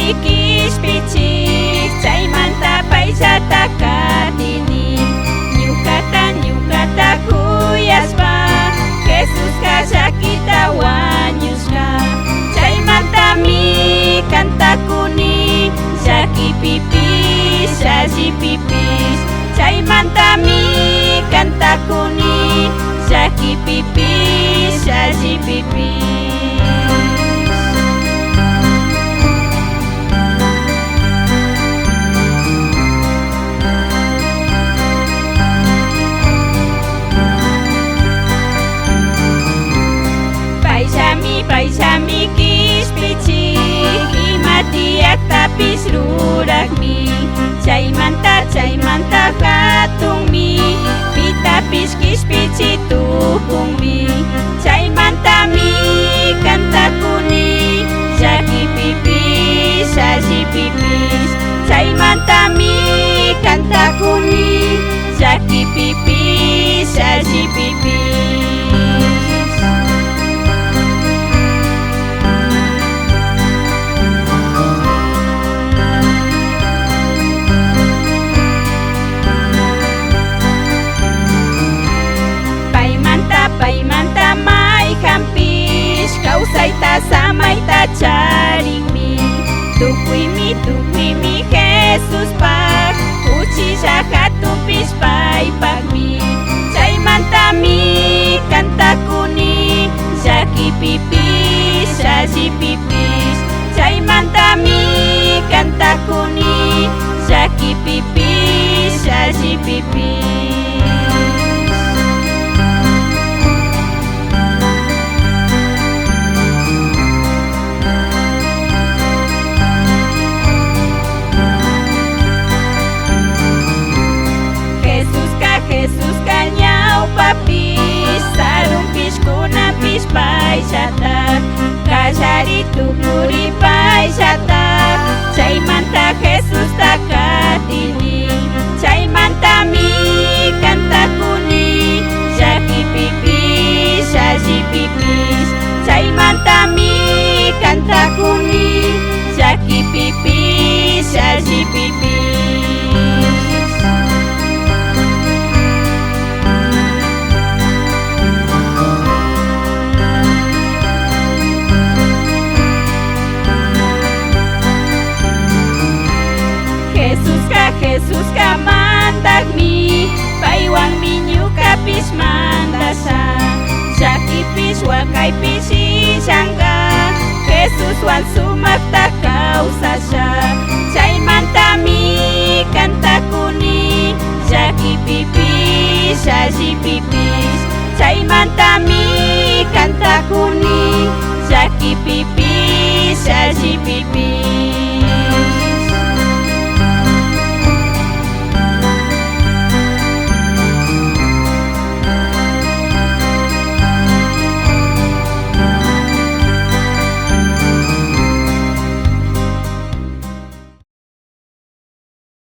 mi kishpichik chaymanta paysata katini ñukata kuyashpa Jesus kallakita wañushka chaymantami kantakuni llaki pipish alli pipish chaymantami kantakuni llaki pipish alli pipish. Paysami kishpichik imatiyaktapis rurakmi chaymanta hatunmi pitapis kishpichik tukunmi chaymantami kantakuni llaki pipish alli pipish chaymantami kantakuni llaki pipish alli pipish. Paymanta mayhampish kawsayta samayta charinmi tukuymi Jesuspak uchilla hatunpish paypakmi chaymantami kantakuni llaki pipish alli pipish chaymantami kantakuni llaki pipish alli pipish. Jesuska ñawpapish sarunpish kunapish paysata kallaritukurin paysata chaymanta Jesusta katini chaymantami kantakuni llaki pipish alli pipish chaymantami kantakuni llaki pipish alli pipish. Jesuska mandakmi paywanmi ñukapish mandasha llakipish wakaypish illanka Jesuswan sumakta kawsasha chaymantami kantakuni llaki pipish alli pipish chaymantami kantakuni llaki pipish alli pipish.